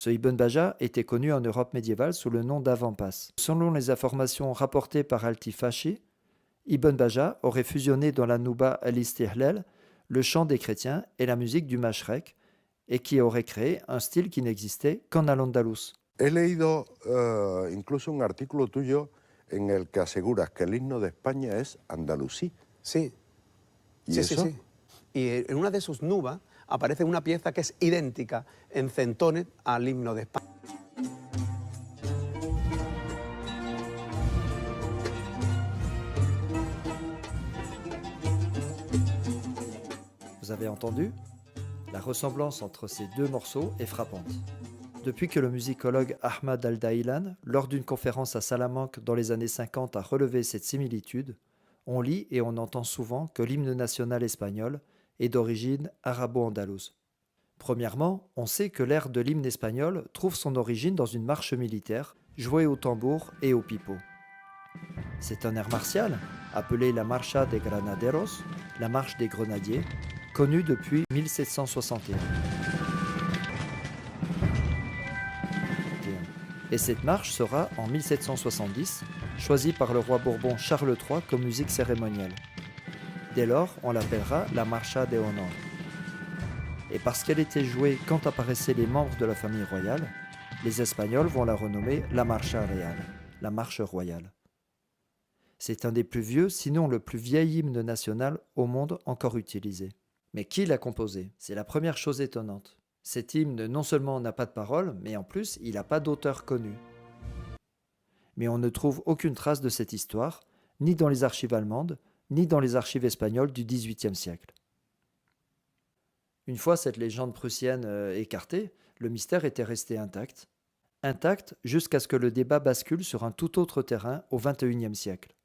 Ce Ibn Baja était connu en Europe médiévale sous le nom d'Avampas. Selon les informations rapportées par Al-Tifashi, Ibn Baja aurait fusionné dans la Nouba al-Istihlal le chant des chrétiens et la musique du Mashrek, et qui aurait créé un style qui n'existait qu'en Al-Andalus. He leído incluso un artículo tuyo en el que aseguras que el himno de España es andalusí. Sí, ¿Y sí, eso? sí. Y en una de sus nubas aparece una pieza que es idéntica en centones al himno de España. Vous avez entendu? La ressemblance entre ces deux morceaux est frappante. Depuis que le musicologue Ahmad Al-Dailan, lors d'une conférence à Salamanque dans les années 50, a relevé cette similitude, on lit et on entend souvent que l'hymne national espagnol est d'origine arabo-andalouse. Premièrement, on sait que l'air de l'hymne espagnol trouve son origine dans une marche militaire, jouée au tambour et au pipeau. C'est un air martial, appelé la Marcha de Granaderos, la marche des grenadiers, connu depuis 1761. Et cette marche sera, en 1770, choisie par le roi Bourbon Charles III comme musique cérémonielle. Dès lors, on l'appellera la Marcha de Honor. Et parce qu'elle était jouée quand apparaissaient les membres de la famille royale, les Espagnols vont la renommer la Marcha Real, la marche royale. C'est un des plus vieux, sinon le plus vieil hymne national au monde encore utilisé. Mais qui l'a composé? C'est la première chose étonnante. Cet hymne non seulement n'a pas de paroles, mais en plus il n'a pas d'auteur connu. Mais on ne trouve aucune trace de cette histoire, ni dans les archives allemandes, ni dans les archives espagnoles du XVIIIe siècle. Une fois cette légende prussienne écartée, le mystère était resté intact. Intact jusqu'à ce que le débat bascule sur un tout autre terrain au XXIe siècle.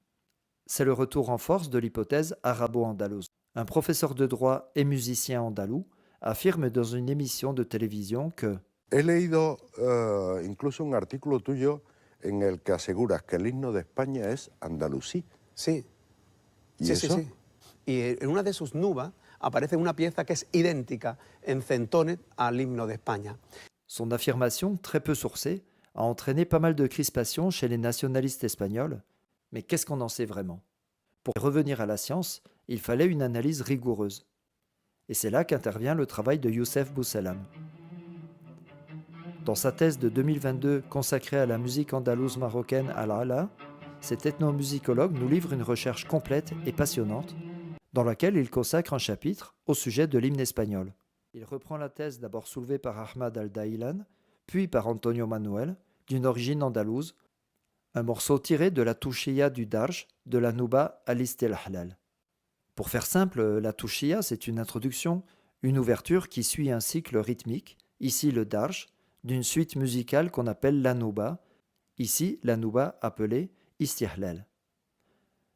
C'est le retour en force de l'hypothèse arabo-andalouse. Un professeur de droit et musicien andalou affirme dans une émission de télévision que He leído incluso un artículo tuyo en el que aseguras que el himno de España es andalusí. Sí, ¿Y sí, sí, eso? sí. Y en una de sus nubas aparece una pieza que es idéntica en centones al himno de España. son affirmation, très peu sourcée, a entraîné pas mal de crispations chez les nationalistes espagnols. Mais qu'est-ce qu'on en sait vraiment? Pour revenir à la science, il fallait une analyse rigoureuse. Et c'est là qu'intervient le travail de Youssef Bousselam. Dans sa thèse de 2022 consacrée à la musique andalouse marocaine Al-Ala, cet ethnomusicologue nous livre une recherche complète et passionnante dans laquelle il consacre un chapitre au sujet de l'hymne espagnol. Il reprend la thèse d'abord soulevée par Ahmad Al-Dailan, puis par Antonio Manuel, d'une origine andalouse, un morceau tiré de la touchia du Darj de la Nouba al-Istihlal. Pour faire simple, la touchia, c'est une introduction, une ouverture qui suit un cycle rythmique, ici le Darj, d'une suite musicale qu'on appelle la Nouba, ici la Nouba appelée Istihlal.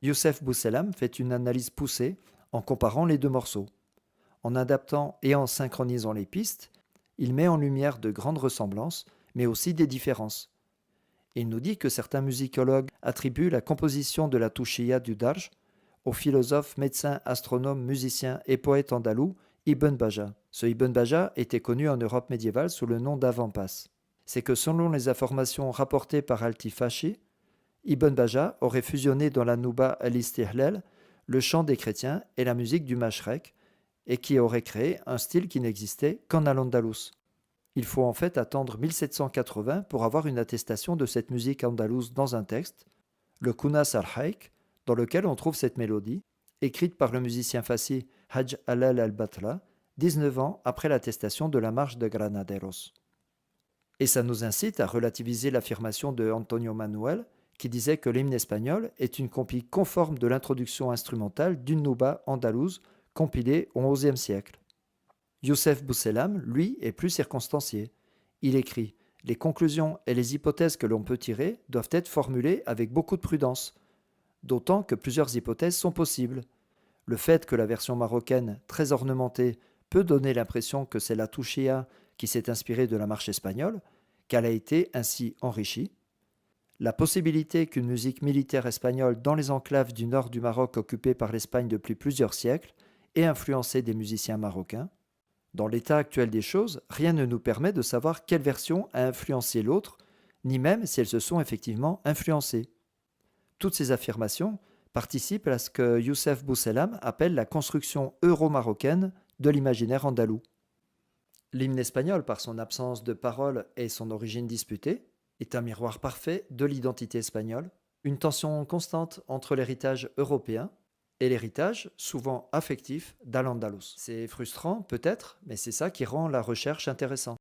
Youssef Bousselam fait une analyse poussée en comparant les deux morceaux. En adaptant et en synchronisant les pistes, il met en lumière de grandes ressemblances, mais aussi des différences. Il nous dit que certains musicologues attribuent la composition de la touchia du Darj au philosophe, médecin, astronome, musicien et poète andalou Ibn Baja. Ce Ibn Baja était connu en Europe médiévale sous le nom d'Avampas. C'est que selon les informations rapportées par Al-Tifashi, Ibn Baja aurait fusionné dans la Nouba al-Istihlal le chant des chrétiens et la musique du Mashrek, et qui aurait créé un style qui n'existait qu'en Al-Andalus. Il faut en fait attendre 1780 pour avoir une attestation de cette musique andalouse dans un texte, le Kunas al-Haik, dans lequel on trouve cette mélodie, écrite par le musicien fassi Hajj Alal al-Batla, 19 ans après l'attestation de la marche de Granaderos. Et ça nous incite à relativiser l'affirmation de Antonio Manuel, qui disait que l'hymne espagnol est une copie conforme de l'introduction instrumentale d'une nouba andalouse compilée au XIe siècle. Youssef Bousselam, lui, est plus circonstancié. Il écrit « Les conclusions et les hypothèses que l'on peut tirer doivent être formulées avec beaucoup de prudence, d'autant que plusieurs hypothèses sont possibles. Le fait que la version marocaine, très ornementée, peut donner l'impression que c'est la touchia qui s'est inspirée de la marche espagnole, qu'elle a été ainsi enrichie. La possibilité qu'une musique militaire espagnole dans les enclaves du nord du Maroc occupées par l'Espagne depuis plusieurs siècles ait influencé des musiciens marocains. Dans l'état actuel des choses, rien ne nous permet de savoir quelle version a influencé l'autre, ni même si elles se sont effectivement influencées. Toutes ces affirmations participent à ce que Youssef Bousselam appelle la construction euro-marocaine de l'imaginaire andalou. L'hymne espagnol, par son absence de paroles et son origine disputée, est un miroir parfait de l'identité espagnole, une tension constante entre l'héritage européen et l'héritage, souvent affectif, d'Al-Andalus. C'est frustrant peut-être, mais c'est ça qui rend la recherche intéressante.